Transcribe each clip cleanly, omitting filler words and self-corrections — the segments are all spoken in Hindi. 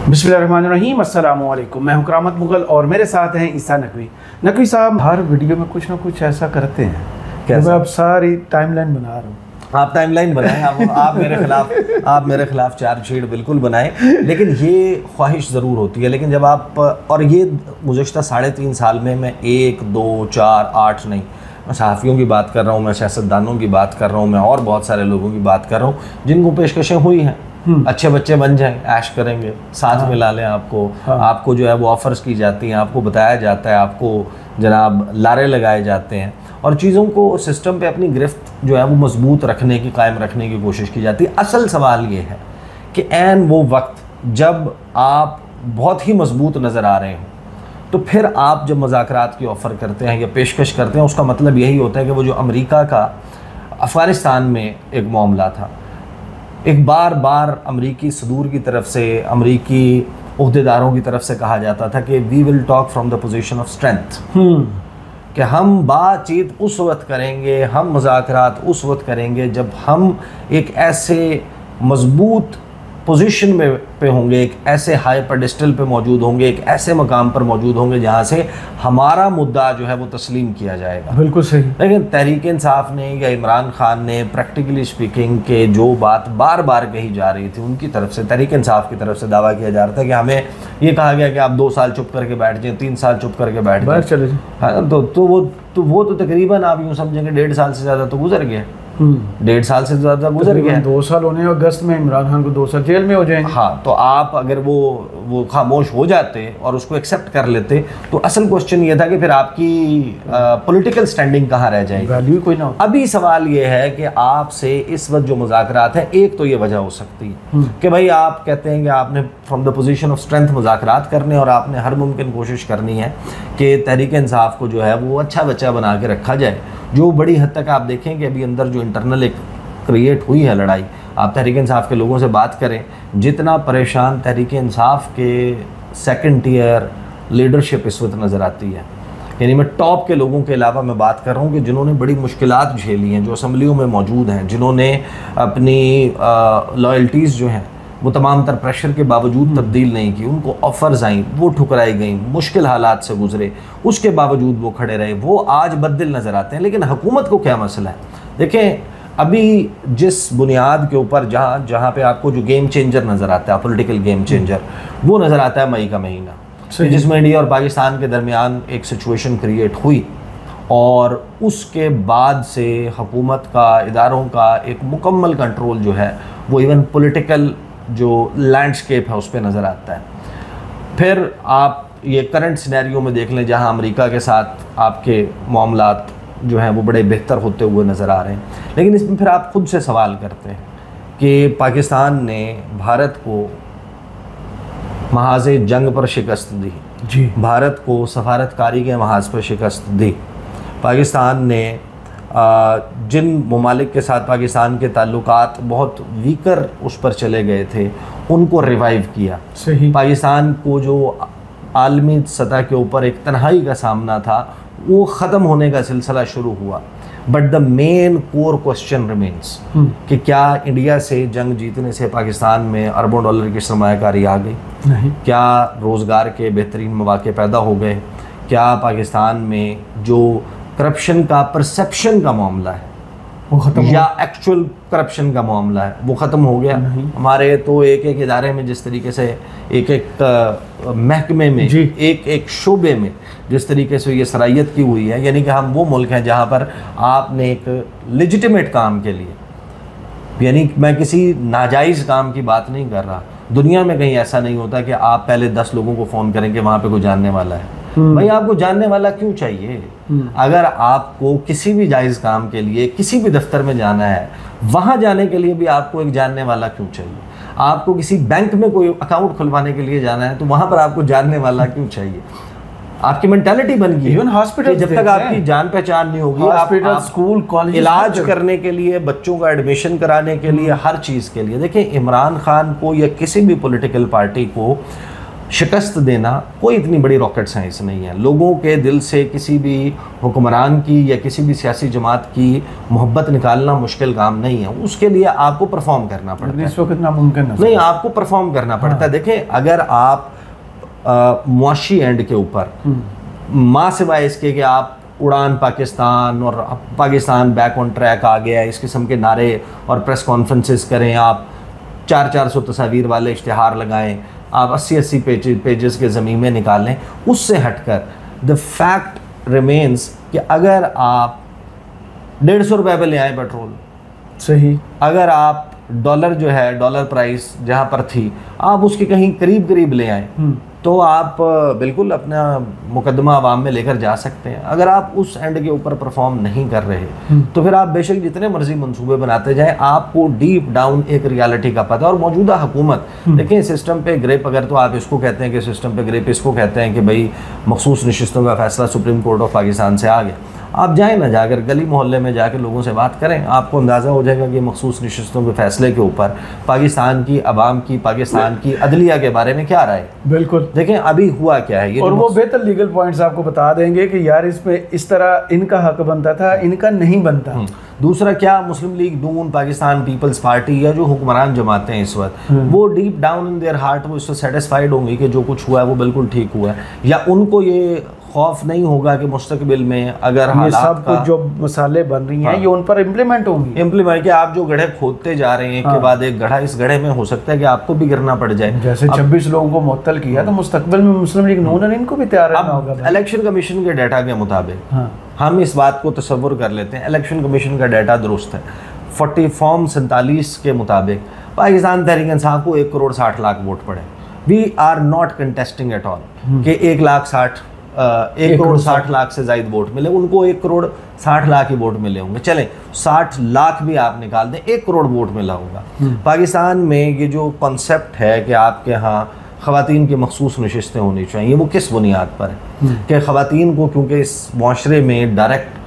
बिस्मिल्लाहिर्रहमानिर्रहीम, अस्सलामु अलैकुम। मैं हूं करामत मुगल और मेरे साथ हैं ईसा नकवी। नकवी साहब हर वीडियो में कुछ ना कुछ ऐसा करते हैं कि मैं अब सारी टाइमलाइन बना रहा हूँ। आप टाइमलाइन बनाएं, आप मेरे खिलाफ चार्जशीट बिल्कुल बनाएं, लेकिन ये ख्वाहिश ज़रूर होती है। लेकिन जब आप, और ये गुज़श्ता 3.5 साल में मैं 1, 2, 4, 8 नहीं, मैं सहाफ़ियों की बात कर रहा हूँ, मैं सियासतदानों की बात कर रहा हूँ, मैं और बहुत सारे लोगों की बात कर रहा हूँ जिनको पेशकशें हुई हैं। अच्छे बच्चे बन जाएं, ऐश करेंगे, साथ में ला लें आपको, आपको जो है वो ऑफ़र्स की जाती हैं, आपको बताया जाता है, आपको जनाब लारे लगाए जाते हैं और चीज़ों को सिस्टम पे अपनी गिरफ्त जो है वो मजबूत रखने की, कायम रखने की कोशिश की जाती है। असल सवाल ये है कि ऐन वो वक्त जब आप बहुत ही मजबूत नज़र आ रहे हों, तो फिर आप जब मुज़ाकरात की ऑफ़र करते हैं या पेशकश करते हैं, उसका मतलब यही होता है कि वो जो अमेरिका का अफ़गानिस्तान में एक मामला था, एक बार बार अमरीकी सदूर की तरफ से, अमरीकी उहदेदारों की तरफ से कहा जाता था कि we will talk from the position of strength, कि हम बातचीत उस वक्त करेंगे, हम मुज़ाकरात उस वक्त करेंगे जब हम एक ऐसे मजबूत पोजीशन में पे होंगे, एक ऐसे हाई पेडेस्टल पे मौजूद होंगे, एक ऐसे मकाम पर मौजूद होंगे जहाँ से हमारा मुद्दा जो है वो तस्लीम किया जाएगा। बिल्कुल सही। लेकिन तहरीक इंसाफ ने या इमरान खान ने प्रैक्टिकली स्पीकिंग के जो बात बार बार कही जा रही थी, उनकी तरफ से, तहरीक इंसाफ की तरफ से दावा किया जा रहा था कि हमें ये कहा गया कि आप 2 साल चुप करके बैठ जाएँ, 3 साल चुप करके बैठ जाएँ, चले जाए। हाँ, तो वो तकरीबन आप यूँ समझेंगे 1.5 साल से ज़्यादा तो गुजर गया। 1.5 साल से ज़्यादा गुजर गया। 2 साल होने, अगस्त में इमरान खान को 2 साल जेल में हो जाएंगे। हाँ, तो आप अगर वो खामोश हो जाते और उसको एक्सेप्ट कर लेते, तो असल क्वेश्चन ये था कि फिर आपकी पॉलिटिकल स्टैंडिंग कहाँ रह जाएगी, वैल्यू कोई ना हो। अभी सवाल ये है कि आपसे इस वक्त जो मुज़ाकरात हैं, एक तो ये वजह हो सकती है कि भाई आप कहते हैं कि आपने from the position of strength मुज़ाकरात करने और आपने हर मुमकिन कोशिश करनी है कि तहरीक इंसाफ को जो है वो अच्छा बच्चा बना के रखा जाए। जो बड़ी हद तक आप देखें कि अभी अंदर जो इंटरनल एक क्रिएट हुई है लड़ाई, आप तहरीक इंसाफ के लोगों से बात करें, जितना परेशान तहरीक इंसाफ के सेकंड टीयर लीडरशिप इस वक्त नज़र आती है, यानी मैं टॉप के लोगों के अलावा मैं बात कर रहा हूँ कि जिन्होंने बड़ी मुश्किलात झेली हैं, जो असम्बलियों में मौजूद हैं, जिन्होंने अपनी लॉयल्टीज़ जो हैं वो तमाम तर प्रेशर के बावजूद तब्दील नहीं की, उनको ऑफ़र्स आई, वो ठुकराई गई, मुश्किल हालात से गुजरे, उसके बावजूद वो खड़े रहे, वो आज बददिल नज़र आते हैं। लेकिन हुकूमत को क्या मसला है? देखें, अभी जिस बुनियाद के ऊपर जहाँ पे आपको जो गेम चेंजर नज़र आता है, पॉलिटिकल गेम चेंजर, वो नज़र आता है मई का महीना, जिसमें इंडिया और पाकिस्तान के दरमियान एक सिचुएशन क्रिएट हुई और उसके बाद से हुकूमत का, इदारों का एक मुकम्मल कंट्रोल जो है वो इवन पॉलिटिकल जो लैंडस्केप है उस पर नज़र आता है। फिर आप ये करंट सिनेरियो में देख लें जहां अमेरिका के साथ आपके मामलात जो हैं वो बड़े बेहतर होते हुए नज़र आ रहे हैं, लेकिन इसमें फिर आप खुद से सवाल करते हैं कि पाकिस्तान ने भारत को महाज़े जंग पर शिकस्त दी जी, भारत को सफारतकारी के महाज पर शिकस्त दी, पाकिस्तान ने जिन ममालिक के साथ पाकिस्तान के ताल्लुकात बहुत वीकर उस पर चले गए थे उनको रिवाइव किया। सही। पाकिस्तान को जो आलमी सतह के ऊपर एक तन्हाई का सामना था वो ख़त्म होने का सिलसिला शुरू हुआ। But the main core question remains कि क्या इंडिया से जंग जीतने से पाकिस्तान में अरबों डॉलर की सरमायाकारी आ गई? नहीं। क्या रोज़गार के बेहतरीन मौके पैदा हो गए? क्या पाकिस्तान में जो करप्शन का परसेप्शन का मामला है वो ख़त्म, या एक्चुअल करप्शन का मामला है वो ख़त्म हो गया? हमारे तो एक एक इदारे में जिस तरीके से एक एक महकमे में, एक एक शोबे में जिस तरीके से ये सराहियत की हुई है, यानी कि हम वो मुल्क हैं जहाँ पर आपने एक लेजिटिमेट काम के लिए, यानी मैं किसी नाजायज़ काम की बात नहीं कर रहा, दुनिया में कहीं ऐसा नहीं होता कि आप पहले 10 लोगों को फ़ोन करें कि वहाँ पे कोई जानने वाला है। भाई आपको जानने वाला क्यों चाहिए? अगर आपको किसी भी जायज़ काम के लिए किसी भी दफ्तर में जाना है, वहाँ जाने के लिए भी आपको एक जानने वाला क्यों चाहिए? आपको किसी बैंक में कोई अकाउंट खुलवाने के लिए जाना है तो वहाँ पर आपको जानने वाला क्यों चाहिए? आपकी मेंटालिटी बन गई। इवन हॉस्पिटल, जब तक आपकी जान पहचान नहीं होगी, हॉस्पिटल, स्कूल, कॉलेज, इलाज करने के लिए, बच्चों का एडमिशन कराने के लिए, हर चीज़ के लिए। देखिए, इमरान खान को या किसी भी पॉलिटिकल पार्टी को शिकस्त देना कोई इतनी बड़ी रॉकेट साइंस नहीं है। लोगों के दिल से किसी भी हुक्मरान की या किसी भी सियासी जमात की मोहब्बत निकालना मुश्किल काम नहीं है। उसके लिए आपको परफॉर्म करना पड़ता है। इस वक्त नामुमकिन नहीं, आपको परफॉर्म करना पड़ता है। देखें, अगर आप मुआशी एंड के ऊपर माँ सिवाय इसके कि आप उड़ान पाकिस्तान और पाकिस्तान बैक ऑन ट्रैक आ गया, इस किस्म के नारे और प्रेस कॉन्फ्रेंसेस करें, आप 400 तस्वीर वाले इश्तिहार लगाएं, आप 80 पेजेस के ज़मीने निकालें, उससे हटकर द फैक्ट रिमेन्स कि अगर आप 150 रुपये पे ले आए पेट्रोल, सही, अगर आप डॉलर जो है, डॉलर प्राइस जहाँ पर थी, आप उसके कहीं करीब करीब ले आए, तो आप बिल्कुल अपना मुकदमा आवाम में लेकर जा सकते हैं। अगर आप उस एंड के ऊपर परफॉर्म नहीं कर रहे तो फिर आप बेशक जितने मर्जी मंसूबे बनाते जाएं, आपको डीप डाउन एक रियलिटी का पता। और मौजूदा हुकूमत, देखिए सिस्टम पे ग्रेप, अगर तो आप इसको कहते हैं कि सिस्टम पे ग्रेप, इसको कहते हैं कि भाई मखसूस नशिस्तों का फैसला सुप्रीम कोर्ट ऑफ पाकिस्तान से आ गया। आप जाएँ ना, जाकर गली मोहल्ले में जाकर लोगों से बात करें, आपको अंदाज़ा हो जाएगा कि मखसूस नशिस्तों के फैसले के ऊपर पाकिस्तान की आवाम की, पाकिस्तान की अदलिया के बारे में क्या राय है। बिल्कुल, देखें अभी हुआ क्या है। ये और वो बेहतर लीगल पॉइंट्स आपको बता देंगे कि यार इसमें इस तरह इनका हक बनता था, इनका नहीं बनता। दूसरा क्या, मुस्लिम लीग नून, पाकिस्तान पीपल्स पार्टी या जो हुक्मरान जमाते हैं इस वक्त, वो deep down in their heart वो इससे सेटिस्फाइड होंगी कि जो कुछ हुआ है वो बिल्कुल ठीक हुआ है, या उनको ये खौफ नहीं होगा कि मुस्तकबिल में अगर ये सब कुछ जो मसाले बन रही हैं ये उन पर इम्प्लीमेंट होंगी। इम्प्लीमेंट कि आप जो गड्ढे खोदते जा रहे हैं एक के बाद एक गड्ढा, इस गड्ढे में हो सकता है कि आपको भी गिरना पड़ जाए। जैसे 26 लोगों को मुअत्तल किया तो मुस्तकबिल में मुस्लिम लीग नून इनको भी तैयार रहना होगा। इलेक्शन कमीशन के डाटा के मुताबिक हम इस बात को तसव्वुर कर लेते हैं, इलेक्शन कमीशन का डाटा दुरुस्त है। 40 फॉर्म 47 के मुताबिक पाकिस्तान तहरीक इंसाफ को 1 करोड़ 60 लाख वोट पड़े। We are not contesting at all कि 1 करोड़ 60 लाख से ज़ायद वोट मिले, उनको 1 करोड़ 60 लाख ही वोट मिले होंगे। चलें 60 लाख भी आप निकाल दें, 1 करोड़ वोट मिला होगा। पाकिस्तान में ये जो कॉन्सेप्ट है कि आपके यहाँ ख़वातीन की मखसूस नशिस्तें होनी चाहिए, वो किस बुनियाद पर है कि ख़वातीन को, क्योंकि इस माशरे में डायरेक्ट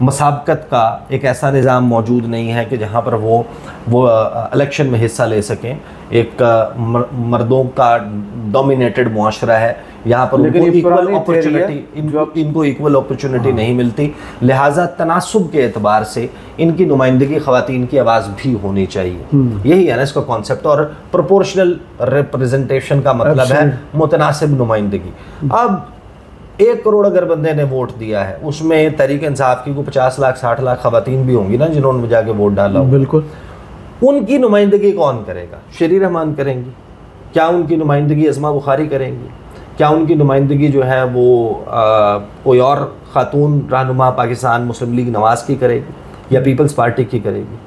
मसाबकत का एक ऐसा निज़ाम मौजूद नहीं है कि जहाँ पर वो इलेक्शन में हिस्सा ले सकें। एक मर्दों का डोमिनेटेड मुआशरा है, यहाँ पर उनको इक्वल अपॉर्चुनिटी, इनको इक्वल अपॉर्चुनिटी नहीं मिलती, लिहाजा तनासुब के एतबार से इनकी नुमाइंदगी ख़वातीन की आवाज़ भी होनी चाहिए। यही है ना इसका कॉन्सेप्ट। और प्रोपोर्शनल रिप्रेजेंटेशन का मतलब है मुतनासिब नुमाइंदगी। अब 1 करोड़ अगर बंदे ने वोट दिया है, उसमें तहरीक इंसाफ की को 50 लाख 60 लाख ख़वातीन भी होंगी ना जिन्होंने जाके वोट डाला। बिल्कुल, उनकी नुमाइंदगी कौन करेगा? शरी रहमान करेंगी? क्या उनकी नुमाइंदगी अज़मा बुखारी करेंगी? क्या उनकी नुमाइंदगी जो है वो कोई और खातून रहनुमा पाकिस्तान मुस्लिम लीग नवाज़ की करेगी या पीपल्स पार्टी की करेगी?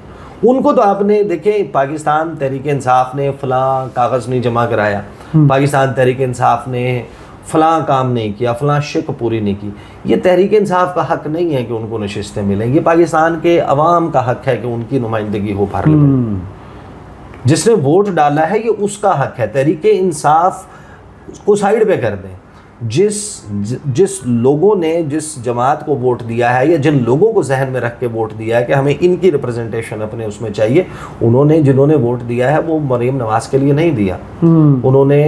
उनको तो आपने देखें, पाकिस्तान तहरीक इंसाफ ने फ़लाँ कागज़ नहीं जमा कराया, पाकिस्तान तहरीक इंसाफ ने फ़लाँ काम नहीं किया, फ़लाँ शिक पूरी नहीं की। ये तहरीक इंसाफ का हक़ नहीं है कि उनको नशिस्तें मिलें, ये पाकिस्तान के अवाम का हक़ है कि उनकी नुमाइंदगी हो पार्लियामेंट। जिसने वोट डाला है ये उसका हक़ है। तहरीक इंसाफ को साइड पे कर दें। जिस लोगों ने जिस जमात को वोट दिया है या जिन लोगों को जहन में रख के वोट दिया है कि हमें इनकी रिप्रेजेंटेशन अपने उसमें चाहिए, जिन्होंने वोट दिया है वो मरियम नवाज के लिए नहीं दिया। उन्होंने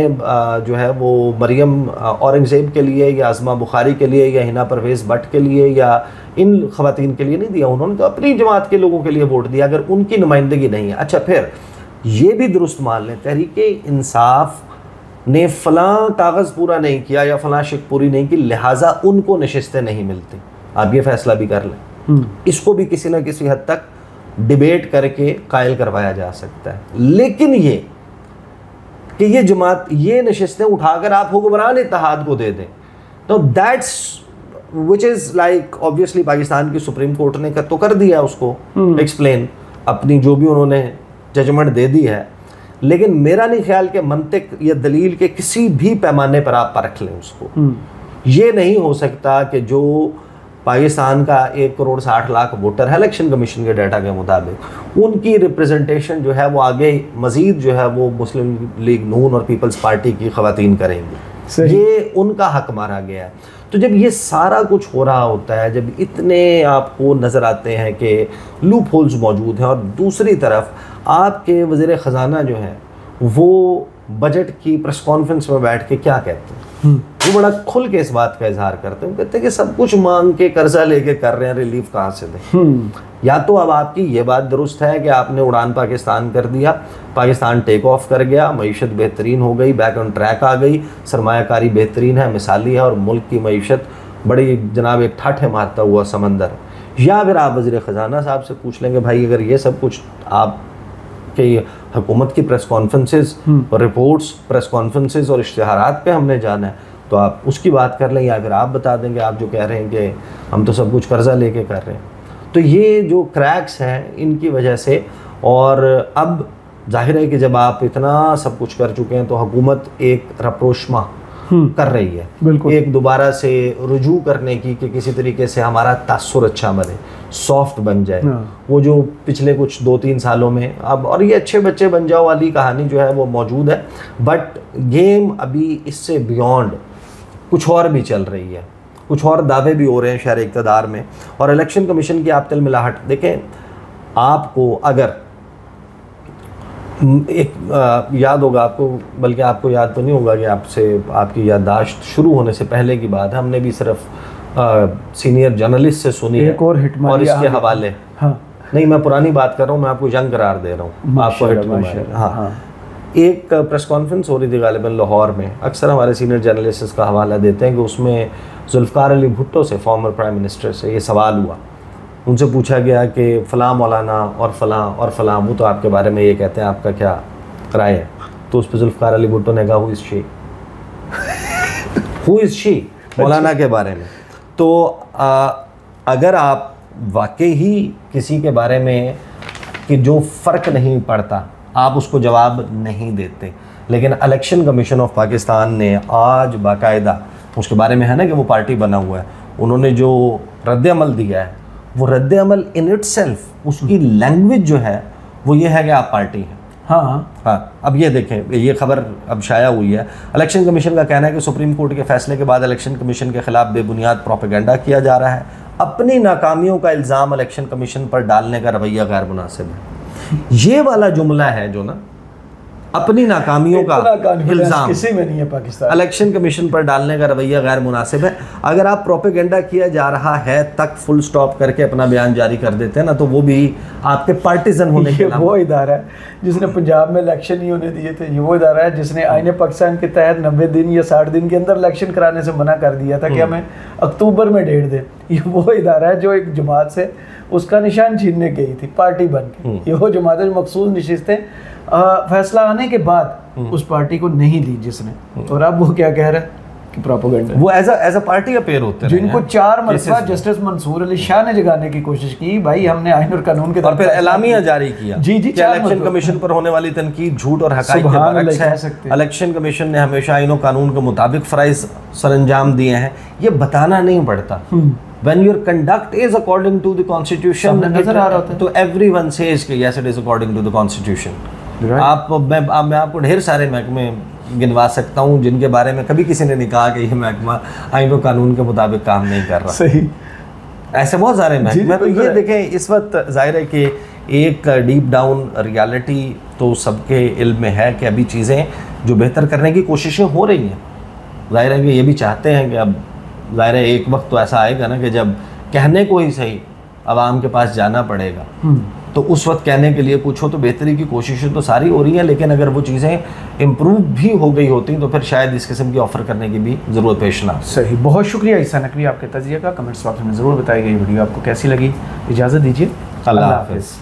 जो है वो मरियम औरंगज़ेब के लिए या अज़मा बुखारी के लिए या हिना परवेज़ भट्ट के लिए या इन ख़वातीन के लिए नहीं दिया। उन्होंने तो अपनी जमात के लोगों के लिए वोट दिया अगर उनकी नुमाइंदगी नहीं है। अच्छा, फिर ये भी दुरुस्त मान लें, तहरीक इंसाफ ने फ़लाँ कागज़ पूरा नहीं किया या फ़लाँ शिक पूरी नहीं की, लिहाजा उनको नशिस्तें नहीं मिलती। आप ये फ़ैसला भी कर लें, इसको भी किसी न किसी हद तक डिबेट करके कायल करवाया जा सकता है। लेकिन ये कि ये जमात ये नशिस्तें उठाकर आप हुक्मरान इत्तेहाद को दे दें, तो that's which is like obviously Pakistan की सुप्रीम कोर्ट ने तो कर दिया उसको एक्सप्लेन, अपनी जो भी उन्होंने जजमेंट दे दी है। लेकिन मेरा नहीं ख्याल कि मंतिक या दलील के किसी भी पैमाने पर आप परख लें उसको। ये नहीं हो सकता कि जो पाकिस्तान का 1 करोड़ 60 लाख वोटर है इलेक्शन कमीशन के डाटा के मुताबिक, उनकी रिप्रेजेंटेशन जो है वो आगे मज़ीद जो है वो मुस्लिम लीग नून और पीपल्स पार्टी की ख़वातीन करेंगी। ये उनका हक मारा गया है। तो जब ये सारा कुछ हो रहा होता है, जब इतने आपको नज़र आते हैं कि लूप होल्स मौजूद हैं, और दूसरी तरफ आपके वज़ीर ख़जाना जो है वो बजट की प्रेस कॉन्फ्रेंस में बैठ के क्या कहते हैं, वो बड़ा खुल के इस बात का इजहार करते हैं। कहते हैं कि सब कुछ मांग के कर्जा लेके कर रहे हैं, रिलीफ कहाँ से दें। या तो अब आपकी ये बात दुरुस्त है कि आपने उड़ान पाकिस्तान कर दिया, पाकिस्तान टेक ऑफ कर गया, मईशत बेहतरीन हो गई, बैक ऑन ट्रैक आ गई, सरमायाकारी बेहतरीन है, मिसाली है, और मुल्क की मईशत बड़ी जनाब एक ठाठे मारता हुआ समंदर। या फिर आप वज़ीर ख़जाना साहब से पूछ लेंगे भाई अगर ये सब कुछ आप कि हुकूमत की प्रेस कॉन्फ्रेंसेस और रिपोर्ट्स, प्रेस कॉन्फ्रेंसेस और इश्तिहारात पे हमने जाना है तो आप उसकी बात कर लें, या फिर आप बता देंगे आप जो कह रहे हैं कि हम तो सब कुछ कर्जा लेके कर रहे हैं। तो ये जो क्रैक्स हैं इनकी वजह से, और अब जाहिर है कि जब आप इतना सब कुछ कर चुके हैं तो हुकूमत एक रप्रोशमा कर रही है, बिल्कुल एक दोबारा से रुजू करने की कि किसी तरीके से हमारा तासुर अच्छा बने, सॉफ्ट बन जाए। वो जो पिछले कुछ 2-3 सालों में अब, और ये अच्छे बच्चे बन जाओ वाली कहानी जो है वो मौजूद है, बट गेम अभी इससे बियॉन्ड कुछ और भी चल रही है, कुछ और दावे भी हो रहे हैं शहर इक़्तिदार में। और इलेक्शन कमीशन की आप तिलमिलाहट देखें, आपको अगर एक याद होगा आपको, बल्कि आपको याद तो नहीं होगा कि आपसे आपकी याददाश्त शुरू होने से पहले की बात है, हमने भी सिर्फ सीनियर जर्नलिस्ट से सुनी एक है और इसके हवाले। हाँ नहीं, मैं पुरानी बात कर रहा हूँ, मैं आपको यंग करार दे रहा हूँ, आपको हिट। हाँ, एक प्रेस कॉन्फ्रेंस हो रही थी गालिबन लाहौर में, अक्सर हमारे सीनियर जर्नलिस्ट इसका हवाला देते हैं कि उसमें जुल्फ़िकार अली भुट्टो से, फॉर्मर प्राइम मिनिस्टर से, ये सवाल हुआ, उनसे पूछा गया कि फ़लाँ मौलाना और फ़लाँ वो तो आपके बारे में ये कहते हैं, आपका क्या राय है? तो उस पर जुल्फ़िकार अली भुट्टो ने कहा हु इज़ शी मौलाना के बारे में। तो अगर आप वाकई ही किसी के बारे में कि जो फ़र्क नहीं पड़ता आप उसको जवाब नहीं देते, लेकिन इलेक्शन कमीशन ऑफ पाकिस्तान ने आज बाकायदा उसके बारे में है ना कि वो पार्टी बना हुआ है, उन्होंने जो रद्द-ए-अमल दिया है वो रद्द-ए-अमल इन इटसेल्फ, उसकी लैंग्वेज जो है वो ये है कि आप पार्टी हैं। हाँ, अब ये देखें, ये खबर अब शाया हुई है, इलेक्शन कमीशन का कहना है कि सुप्रीम कोर्ट के फैसले के बाद इलेक्शन कमीशन के खिलाफ बेबुनियाद प्रोपेगेंडा किया जा रहा है, अपनी नाकामियों का इल्ज़ाम इलेक्शन कमीशन पर डालने का रवैया गैर मुनासिब है। ये वाला जुमला है जो ना, अपनी नाकामियों का इल्ज़ाम किसी में नहीं है पाकिस्तान, इलेक्शन कमीशन पर डालने का रवैया गैर मुनासिब है। अगर आप प्रोपेगेंडा किया जा रहा है तक फुल स्टॉप करके अपना बयान जारी कर देते हैं ना, तो वो भी आपके पार्टिजन होने के वो इदारा है जिसने पंजाब में इलेक्शन नहीं होने दिए थे, ये वो इदारा है जिसने आईने पाकिस्तान के तहत 90 दिन या 60 दिन के अंदर इलेक्शन कराने से मना कर दिया था कि हमें अक्टूबर में डेट दें। ये वो इदारा है जो एक जमात से उसका निशान छीनने गई थी पार्टी बन के। ये वो जमात जो मखसूस नशिस्तें फैसला आने के बाद उस पार्टी को नहीं दी जिसने, और अब वो क्या कह रहा है कि प्रोपेगेंडा, वो एज अ पार्टी अपेयर होते हैं, जिनको 4 मरतबा जस्टिस मंसूर अली शाह ने जगाने की कोशिश की, भाई हमने आईन और कानून के और फिर एलामिया जारी किया जी इलेक्शन कमीशन पर होने वाली तनकीद झूठ और हक़ाइक़ के बरअक्स है। इलेक्शन कमीशन ने हमेशा आईन और कानून के मुताबिक फ़राइज़ सरअंजाम दिए हैं, ये बताना नहीं पड़ता। When your conduct is according to the constitution, नजर आ रहा होता है, तो everyone says कि yes it is according to the constitution। मैं आपको ढेर सारे महकमे गिनवा सकता हूँ जिनके बारे में कभी किसी ने नहीं कहा कि ये महकमा आईन और कानून के मुताबिक काम नहीं कर रहा। सही, ऐसे बहुत सारे महकमे। तो ये देखें, इस वक्त जाहिर है कि एक डीप डाउन रियलिटी तो सबके इल्म में है कि अभी चीज़ें जो बेहतर करने की कोशिशें हो रही हैं, जाहिर है कि ये भी चाहते हैं कि अब ज़ाहिर है एक वक्त तो ऐसा आएगा ना कि जब कहने को ही सही आवाम के पास जाना पड़ेगा, तो उस वक्त कहने के लिए कुछ हो, तो बेहतरी की कोशिशें तो सारी हो रही हैं, लेकिन अगर वो चीज़ें इम्प्रूव भी हो गई होती तो फिर शायद इस किस्म की ऑफ़र करने की भी ज़रूरत पेश ना। सही, बहुत शुक्रिया ईसा नकवी आपके तज़िये का। कमेंट्स बॉक्स में ज़रूर बताइए ये वीडियो आपको कैसी लगी। इजाज़त दीजिए, अल्लाह हाफ़िज़।